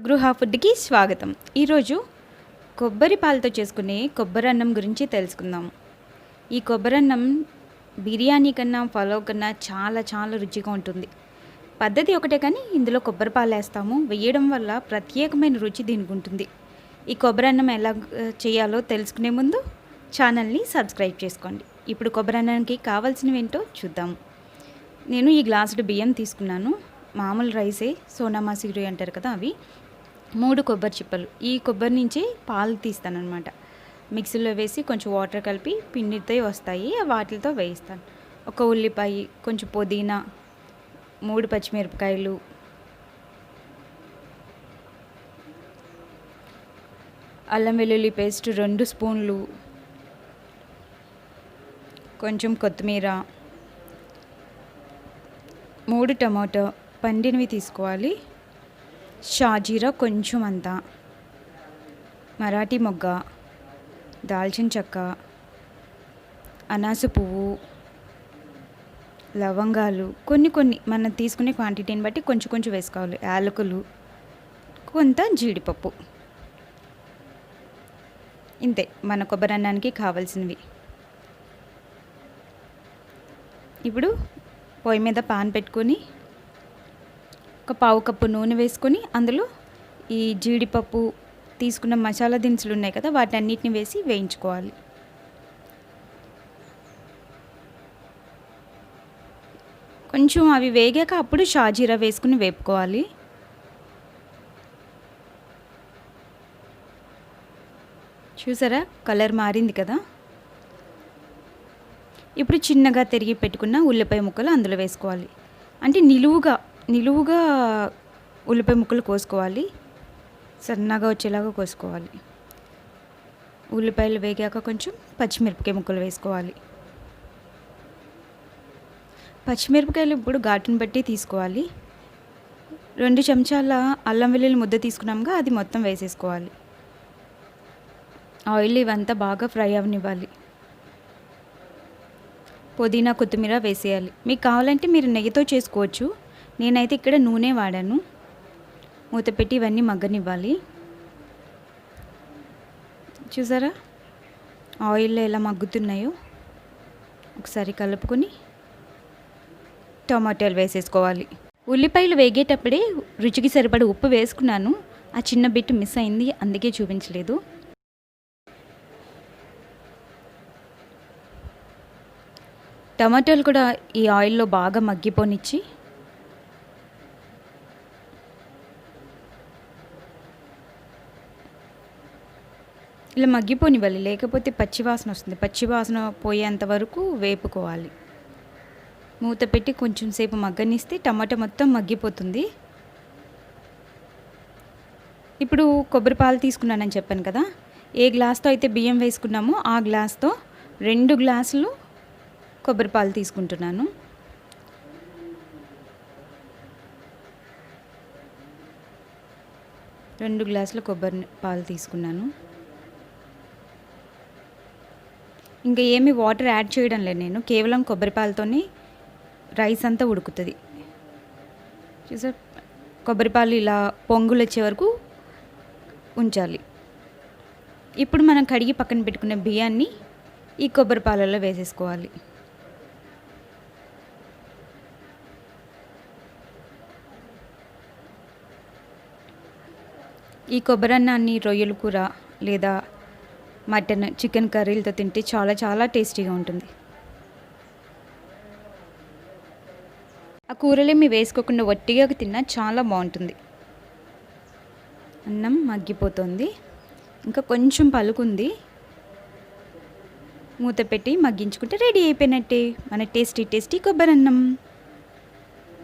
గృహ ఫుడ్కి స్వాగతం. ఈరోజు కొబ్బరి పాలతో చేసుకునే కొబ్బరి అన్నం గురించి తెలుసుకుందాం. ఈ కొబ్బరి అన్నం బిర్యానీ కన్నా పలావ్ కన్నా చాలా చాలా రుచిగా ఉంటుంది. పద్ధతి ఒకటే కానీ ఇందులో కొబ్బరి పాలు వేస్తాము. వేయడం వల్ల ప్రత్యేకమైన రుచి దీనికి ఉంటుంది. ఈ కొబ్బరి అన్నం ఎలా చేయాలో తెలుసుకునే ముందు ఛానల్ని సబ్స్క్రైబ్ చేసుకోండి. ఇప్పుడు కొబ్బరి అన్నానికి కావాల్సినవి ఏంటో చూద్దాం. నేను ఈ గ్లాసుడు బియ్యం తీసుకున్నాను. మామూలు రైసే, సోనా masuri అంటారు కదా, అవి 3 కొబ్బరి చిప్పలు. ఈ కొబ్బరి నుంచి పాలు తీస్తానన్నమాట. మిక్సీలో వేసి కొంచెం వాటర్ కలిపి పిండితో వస్తాయి, వాటితో వేయిస్తాను. ఒక ఉల్లిపాయ, కొంచెం పుదీనా, 3 పచ్చిమిరపకాయలు, అల్లం వెల్లుల్లి పేస్ట్ 2 స్పూన్లు, కొంచెం కొత్తిమీర, 3 టమాటో పండినవి తీసుకోవాలి, షాజీరా కొంచెం అంతా, మరాఠీ మొగ్గ, దాల్చిన చెక్క, అనాస పువ్వు, లవంగాలు కొన్ని మనం తీసుకునే క్వాంటిటీని బట్టి కొంచెం కొంచెం వేసుకోవాలి, యాలకులు, కొంత జీడిపప్పు. ఇంతే మన కొబ్బరి అన్నానికి కావాల్సినవి. ఇప్పుడు పొయ్యి మీద పాన్ పెట్టుకొని ఒక పావు కప్పు నూనె వేసుకొని అందులో ఈ జీడిపప్పు, తీసుకున్న మసాలా దినుసులు ఉన్నాయి కదా, వాటన్నిటిని వేసి వేయించుకోవాలి. కొంచెం అవి వేగాక అప్పుడు షాజీరా వేసుకుని వేపుకోవాలి. చూసారా, కలర్ మారింది కదా. ఇప్పుడు చిన్నగా తరిగి పెట్టుకున్న ఉల్లిపాయ ముక్కలు అందులో వేసుకోవాలి. అంటే నిలువుగా ఉల్లిపాయ ముక్కలు కోసుకోవాలి, సన్నగా వచ్చేలాగా కోసుకోవాలి. ఉల్లిపాయలు వేగాక కొంచెం పచ్చిమిరపకాయ ముక్కలు వేసుకోవాలి. పచ్చిమిరపకాయలు ఇప్పుడు ఘాటును బట్టి తీసుకోవాలి. 2 చెంచాల అల్లం వెల్లుల్లి ముద్ద తీసుకున్నాముగా, అది మొత్తం వేసేసుకోవాలి. ఆయిల్ ఇవంతా బాగా ఫ్రై అవనివ్వాలి. పుదీనా, కొత్తిమీర వేసేయాలి. మీకు కావాలంటే మీరు నెయ్యితో చేసుకోవచ్చు. నేనైతే ఇక్కడ నూనె వాడాను. మూత పెట్టి ఇవన్నీ మగ్గనివ్వాలి. చూసారా ఆయిల్లో ఎలా మగ్గుతున్నాయో. ఒకసారి కలుపుకొని టమాటాలు వేసేసుకోవాలి. ఉల్లిపాయలు వేగేటప్పుడే రుచికి సరిపడ ఉప్పు వేసుకున్నాను. ఆ చిన్న బిట్ మిస్ అయింది, అందుకే చూపించలేదు. టమాటాలు కూడా ఈ ఆయిల్లో బాగా మగ్గిపోనిచ్చి ఇలా మగ్గిపోనివ్వాలి, లేకపోతే పచ్చివాసన వస్తుంది. పచ్చివాసన పోయేంత వరకు వేపుకోవాలి. మూత పెట్టి కొంచెం సేపు మగ్గనిస్తే టమాటా మొత్తం మగ్గిపోతుంది. ఇప్పుడు కొబ్బరి పాలు తీసుకున్నానని చెప్పాను కదా, ఏ గ్లాస్తో అయితే బియ్యం వేసుకున్నామో ఆ గ్లాస్తో 2 గ్లాసులు కొబ్బరి పాలు తీసుకుంటున్నాను. రెండు గ్లాసుల కొబ్బరి పాలు తీసుకున్నాను. ఇంకా ఏమి వాటర్ యాడ్ చేయడం లేదు నేను, కేవలం కొబ్బరి పాలతోనే రైస్ అంతా ఉడుకుతుంది. చూసా, కొబ్బరి పాలు ఇలా పొంగులు వచ్చే వరకు ఉంచాలి. ఇప్పుడు మనం కడిగి పక్కన పెట్టుకున్న బియ్యాన్ని ఈ కొబ్బరి పాలలో వేసేసుకోవాలి. ఈ కొబ్బరి అన్నాన్ని రొయ్యల కూర లేదా మటన్, చికెన్ కర్రీలతో తింటే చాలా చాలా టేస్టీగా ఉంటుంది. ఆ కూరలేమి వేసుకోకుండా వట్టిగా తిన్నా చాలా బాగుంటుంది. అన్నం మగ్గిపోతుంది, ఇంకా కొంచెం పలుకుంది. మూత పెట్టి మగ్గించుకుంటే రెడీ అయిపోయినట్టే మన టేస్టీ కొబ్బరి అన్నం.